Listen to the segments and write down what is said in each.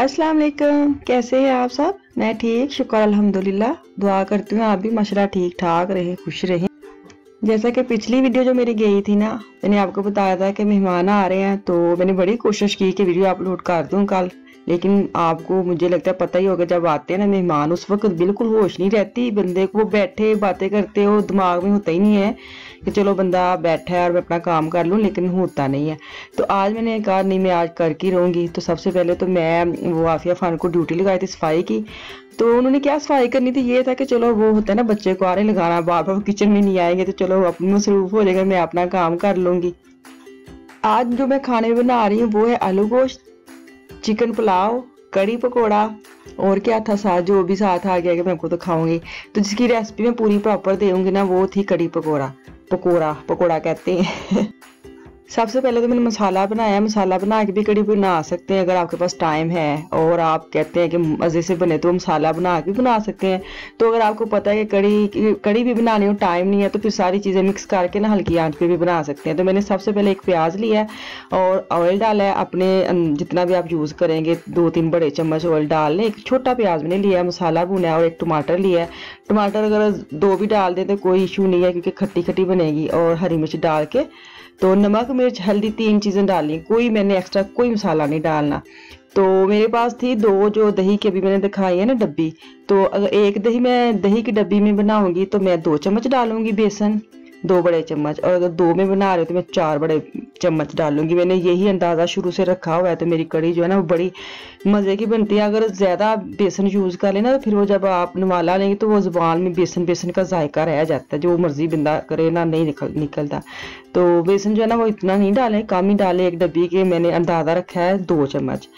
अस्सलाम वालेकुम। कैसे हैं आप सब? मैं ठीक, शुक्र अल्हम्दुलिल्लाह। दुआ करती हूँ आप भी माशाल्लाह ठीक ठाक रहे, खुश रहे। जैसा कि पिछली वीडियो जो मेरी गई थी ना, मैंने आपको बताया था कि मेहमान आ रहे हैं, तो मैंने बड़ी कोशिश की कि वीडियो अपलोड कर दूं कल। लेकिन आपको मुझे लगता है पता ही होगा, जब आते हैं ना मेहमान उस वक्त बिल्कुल होश नहीं रहती बंदे को, बैठे बातें करते हो दिमाग में होता ही नहीं है कि चलो बंदा बैठा है और मैं अपना काम कर लूँ, लेकिन होता नहीं है। तो आज मैंने कहा नहीं, मैं आज करके रहूँगी। तो सबसे पहले तो मैं वो आफिया खान को ड्यूटी लगाई थी सफाई की। तो उन्होंने क्या सफाई करनी थी, ये था कि चलो वो होता है ना बच्चे को आरे लगाना, बार बार किचन में नहीं आएंगे तो चलो अपनी मसरूफ हो जाएगा, मैं अपना काम कर लूँगी। आज जो मैं खाने में बना रही हूँ वो है आलू गोश्त, चिकन पुलाव, कड़ी पकोड़ा और क्या था साथ, जो भी साथ आ गया कि मैं आपको तो खाऊंगी। तो जिसकी रेसिपी मैं पूरी प्रॉपर दूंगी ना, वो थी कड़ी पकोड़ा। पकोड़ा कहते हैं। सबसे पहले तो मैंने मसाला बनाया। मसाला बना के भी कड़ी बना सकते हैं अगर आपके पास टाइम है और आप कहते हैं कि मज़े से बने, तो मसाला बना के भी बना सकते हैं। तो अगर आपको पता है कि कड़ी भी बनानी हो, टाइम नहीं है, तो फिर सारी चीज़ें मिक्स करके ना हल्की आंच पे भी बना सकते हैं। तो मैंने सबसे पहले एक प्याज लिया है और ऑयल डाला है अपने जितना भी आप यूज़ करेंगे, 2-3 बड़े चम्मच ऑयल डाल लें। एक छोटा प्याज मैंने लिया है, मसाला भुना है, और एक टमाटर लिया है। टमाटर अगर 2 भी डाल दें तो कोई इशू नहीं है, क्योंकि खट्टी खट्टी बनेगी। और हरी मिर्च डाल के, तो नमक मिर्च हल्दी 3 चीज़ें डाली, कोई मैंने एक्स्ट्रा कोई मसाला नहीं डालना। तो मेरे पास थी 2 जो दही की अभी मैंने दिखाई है ना डब्बी, तो अगर एक दही मैं दही की डब्बी में बनाऊंगी तो मैं 2 चम्मच डालूंगी बेसन, 2 बड़े चम्मच। और अगर 2 में बना रहे हो तो मैं 4 बड़े चम्मच डालूंगी। मैंने यही अंदाज़ा शुरू से रखा हुआ है। तो मेरी कड़ी जो है ना वो बड़ी मज़े की बनती है। अगर ज़्यादा बेसन यूज़ कर लेना तो फिर वो जब आप नवाला लेंगे तो वो ज़ुबान में बेसन बेसन का जायका रह जाता है, जो मर्जी बंदा करे ना नहीं निकलता। तो बेसन जो है ना वो इतना नहीं डालें, कम ही डालें। एक डब्बी के मैंने अंदाज़ा रखा है 2 चम्मच।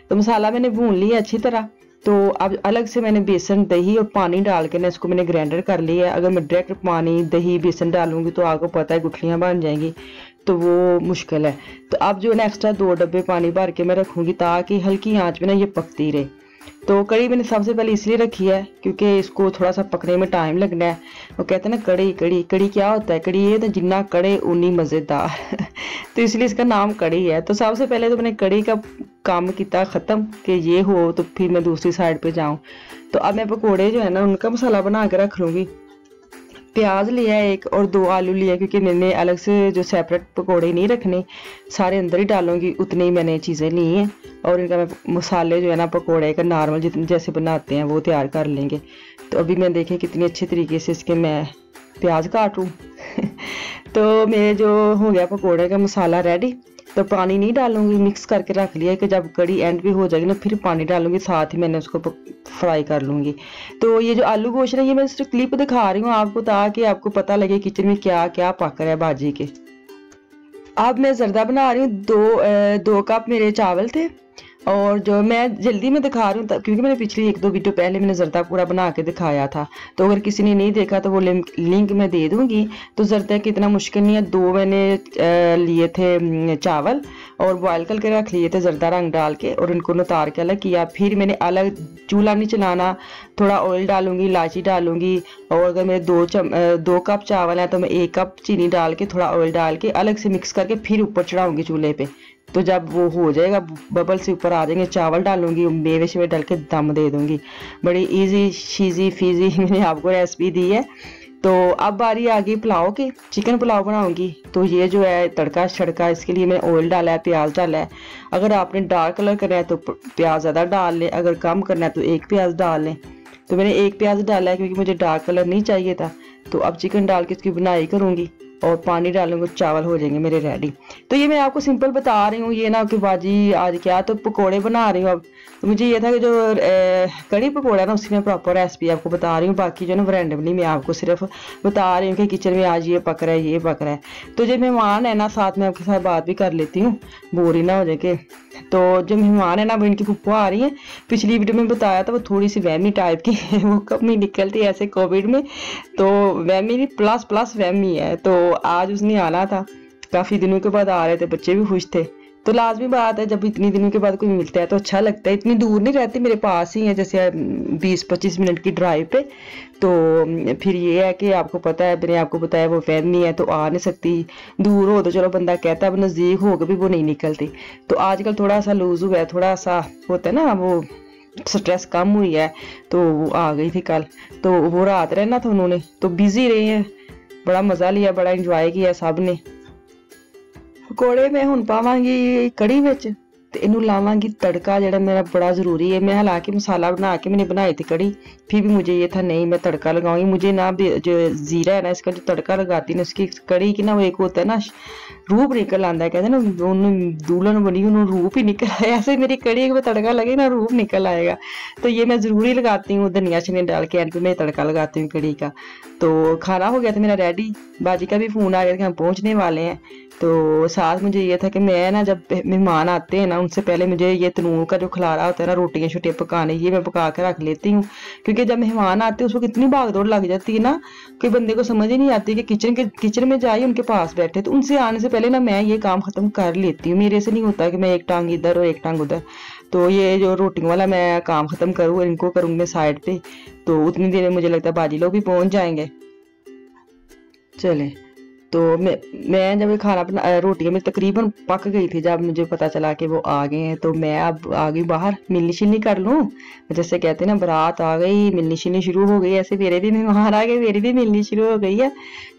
तो मसाला मैंने भून लिया अच्छी तरह। तो अब अलग से मैंने बेसन दही और पानी डाल के ना इसको मैंने ग्राइंडर कर लिया है। अगर मैं डायरेक्ट पानी दही बेसन डालूंगी तो आपको पता है गुठलियाँ बन जाएंगी, तो वो मुश्किल है। तो अब जो है ना एक्स्ट्रा 2 डब्बे पानी भर के मैं रखूँगी, ताकि हल्की आंच में ना ये पकती रहे। तो कड़ी मैंने सबसे पहले इसलिए रखी है क्योंकि इसको थोड़ा सा पकने में टाइम लगना है। वो कहते हैं ना कड़ी कड़ी कड़ी क्या होता है, कड़ी ये तो जिन्ना कड़े उन्नी मज़ेदार। तो इसलिए इसका नाम कड़ी है। तो सबसे पहले तो मैंने कड़ी का काम किया ख़त्म कि ये हो, तो फिर मैं दूसरी साइड पे जाऊं। तो अब मैं पकोड़े जो है ना उनका मसाला बना के रख लूँगी। प्याज लिया एक और 2 आलू लिया, क्योंकि मैंने अलग से जो सेपरेट पकोड़े नहीं रखने, सारे अंदर ही डालूंगी, उतनी ही मैंने चीज़ें ली हैं। और इनका मैं मसाले जो है ना पकोड़े का नॉर्मल जितने जैसे बनाते हैं वो तैयार कर लेंगे। तो अभी मैं देखें कितनी अच्छे तरीके से इसके मैं प्याज काटूँ। तो मेरे जो हो गया पकोड़े का मसाला रेडी। तो पानी नहीं डालूंगी, मिक्स करके रख लिया कि जब कड़ी एंड भी हो जाएगी ना फिर पानी डालूंगी, साथ ही मैंने उसको फ्राई कर लूंगी। तो ये जो आलू गोश्त है ये मैं सिर्फ क्लिप दिखा रही हूँ आपको, ताकि आपको पता लगे किचन में क्या क्या पक रहा है बाजी के। अब मैं जर्दा बना रही हूँ। 2 कप मेरे चावल थे, और जो मैं जल्दी में दिखा रही हूँ क्योंकि मैंने पिछली 1-2 वीडियो पहले मैंने जर्दा पूरा बना के दिखाया था। तो अगर किसी ने नहीं देखा तो वो लिंक मैं दे दूंगी। तो जर्दा की इतना मुश्किल नहीं है। 2 मैंने लिए थे चावल और बॉयल करके रख लिए थे जर्दा रंग डाल के, और इनको उतार के अलग किया। फिर मैंने अलग चूल्हा नहीं चलाना, थोड़ा ऑयल डालूंगी, इलायची डालूंगी। और अगर मेरे 2 कप चावल हैं तो मैं 1 कप चीनी डाल के थोड़ा ऑयल डाल के अलग से मिक्स करके फिर ऊपर चढ़ाऊंगी चूल्हे पे। तो जब वो हो जाएगा बबल से ऊपर आ जाएंगे, चावल डालूंगी, मेवे शेवे डाल के दम दे दूंगी। बड़ी इजी शीजी फीजी मैंने आपको रेसिपी दी है। तो अब बारी आ गई पुलाव की। चिकन पुलाव बनाऊंगी। तो ये जो है तड़का छड़का, इसके लिए मैंने ऑयल डाला है, प्याज डाला है। अगर आपने डार्क कलर करना है तो प्याज ज़्यादा डाल लें, अगर कम करना है तो 1 प्याज डाल लें। तो मैंने 1 प्याज डाला है क्योंकि मुझे डार्क कलर नहीं चाहिए था। तो अब चिकन डाल के इसकी बुनाई करूँगी और पानी डालूंगी, चावल हो जाएंगे मेरे रेडी। तो ये मैं आपको सिंपल बता रही हूँ, ये ना कि बाजी आज क्या तो पकोड़े बना रही हूँ। अब तो मुझे ये था कि जो कड़ी पकोड़ा है ना उसकी मैं प्रॉपर रेसिपी आपको बता रही हूँ। बाकी जो ना रैंडमली मैं आपको सिर्फ बता रही हूँ कि किचन में आज ये पक रहा है, ये पक रहा है। तो जब मेहमान है ना साथ में आपके साथ बात भी कर लेती हूँ, बोर ही ना हो जाए के। तो जो मेहमान है ना वो इनकी फुप्पो आ रही है। पिछली वीडियो में बताया था वो थोड़ी सी वहमी टाइप की है, वो कब नहीं निकलती ऐसे कोविड में। तो वहमी नहीं प्लस वहमी है। तो आज उसने आना था, काफ़ी दिनों के बाद आ रहे थे, बच्चे भी खुश थे। तो लाजमी बात है, जब इतनी दिनों के बाद कोई मिलता है तो अच्छा लगता है। इतनी दूर नहीं रहती, मेरे पास ही है, जैसे 20-25 मिनट की ड्राइव पे। तो फिर ये है कि आपको पता है, मैंने आपको बताया वो फैन नहीं है तो आ नहीं सकती। दूर हो तो चलो बंदा कहता है, अब नज़दीक हो के भी वो नहीं निकलती। तो आजकल थोड़ा सा लूज हुआ है, थोड़ा सा होता है ना, वो स्ट्रेस कम हुई है। तो वो आ गई थी कल, तो वो रात रहना था उन्होंने, तो बिजी रहे हैं, बड़ा मज़ा लिया, बड़ा इंजॉय किया सब ने। पकौड़े मैं हुण पावांगी कड़ी विच ते इनू लावांगी तड़का, जेड़ा मेरा बड़ा ज़रूरी है। मैं हालांकि मसाला बना के मैंने बनाई थी कड़ी, फिर भी मुझे ये था नहीं मैं तड़का लगाऊंगी। मुझे ना जो ज़ीरा है ना, इसका जो तड़का लगाती है ना, उसकी कड़ी की ना वो एक होता है ना रूप निकल आंदा है, कहते ना दुल्हन बनी उन्होंने रूप ही निकल आया, ऐसे मेरी कड़ी में तड़का लगे ना रूप निकल आएगा। तो ये मैं ज़रूरी लगाती हूँ, धनिया शनिया डाल के एंड पे मैं तड़का लगाती हूँ कड़ी का। तो खाना हो गया था मेरा रेडी, बाजी का भी फ़ोन आ गया कि हम पहुँचने वाले हैं। तो साथ मुझे ये था कि मैं ना जब मेहमान आते हैं ना, उनसे पहले मुझे ये तनूर का जो खलारा होता है ना, रोटियां शोटियां पकाने, ये मैं पका के रख लेती हूँ। क्योंकि जब मेहमान आते हैं उसको कितनी भागदौड़ लग जाती है ना, कि बंदे को समझ ही नहीं आती कि किचन में जाइए उनके पास बैठे। तो उनसे आने से पहले ना मैं ये काम खत्म कर लेती हूँ। मेरे से नहीं होता कि मैं एक टांग इधर और एक टांग उधर। तो ये जो रोटियों वाला मैं काम खत्म करूँ, इनको करूँगी मैं साइड पे, तो उतनी देर में मुझे लगता है बाजी लोग भी पहुंच जाएंगे। चले, तो मैं जब खाना बना, रोटियां में तकरीबन पक गई थी, जब मुझे पता चला कि वो आ गए हैं, तो मैं अब आ गई बाहर, मिलनी शिलनी कर लूं। जैसे कहते हैं ना, बारात आ गई, मिलनी शिलनी शुरू हो गई, ऐसे मेरे भी मेहमान आ गए, मेरी भी मिलनी शुरू हो गई है।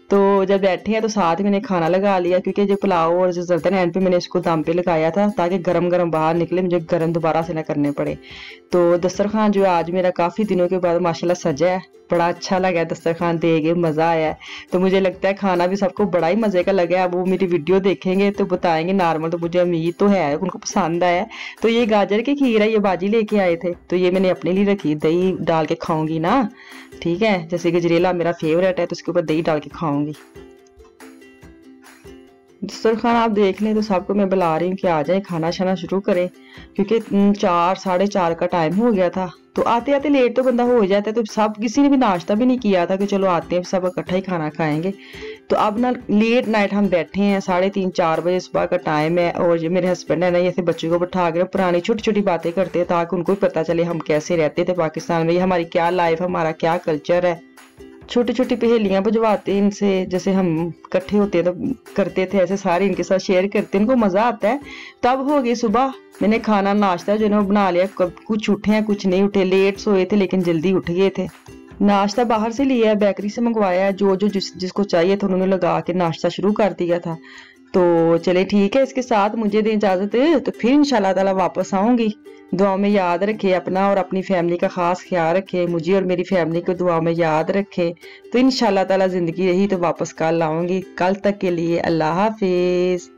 तो जब बैठे हैं तो साथ मैंने खाना लगा लिया, क्योंकि जो पुलाव और जो जर्दन एंड पे मैंने इसको दम पे लगाया था, ताकि गरम गरम बाहर निकले, मुझे गरम दोबारा से ना करने पड़े। तो दस्तरखान जो है आज मेरा काफ़ी दिनों के बाद माशाल्लाह सजा है, बड़ा अच्छा लगा है दस्तरखान दे के, मज़ा आया है। तो मुझे लगता है खाना भी सबको बड़ा ही मज़े का लगा है। वो मेरी वीडियो देखेंगे तो बताएंगे नॉर्मल, तो मुझे उम्मीद तो है उनको पसंद आया। तो ये गाजर की खीर है, ये बाजी लेके आए थे, तो ये मैंने अपने लिए रखी, दही डाल के खाऊंगी ना, ठीक है। जैसे गजरेला मेरा फेवरेट है, तो उसके ऊपर दही डाल के खाऊंगी। दस्तरखान आप देख लें, तो सबको मैं बुला रही हूँ कि आ जाए, खाना शाना शुरू करें, क्योंकि 4 साढ़े 4 का टाइम हो गया था। तो आते आते लेट तो बंदा हो जाता है, तो सब किसी ने भी नाश्ता भी नहीं किया था कि चलो आते हैं सब इकट्ठा ही खाना खाएंगे। तो अब ना लेट नाइट हम बैठे हैं, 3:30-4 बजे सुबह का टाइम है, और जो मेरे हस्बैंड है ना, ऐसे बच्चों को बैठा के पुरानी छोटी छोटी बातें करते हैं, ताकि उनको भी पता चले हम कैसे रहते थे पाकिस्तान में, हमारी क्या लाइफ, हमारा क्या कल्चर है। छोटी छोटी पहेलियां बुझवाते हैं इनसे, जैसे हम इकट्ठे होते तो करते थे, ऐसे सारे इनके साथ शेयर करते हैं, इनको मज़ा आता है। तब हो गई सुबह, मैंने खाना नाश्ता जो है ना बना लिया, कुछ उठे हैं कुछ नहीं उठे, लेट सोए थे लेकिन जल्दी उठ गए थे। नाश्ता बाहर से लिया है, बेकरी से मंगवाया है, जो जो जिसको चाहिए था उन्होंने लगा के नाश्ता शुरू कर दिया था। तो चले ठीक है, इसके साथ मुझे दें इजाज़त, तो फिर इंशाल्लाह ताला वापस आऊँगी। दुआ में याद रखे अपना और अपनी फैमिली का ख़ास ख्याल रखे, मुझे और मेरी फैमिली को दुआ में याद रखे। तो इंशाल्लाह ताला ज़िंदगी रही तो वापस कल आऊँगी। कल तक के लिए अल्लाह हाफिज़।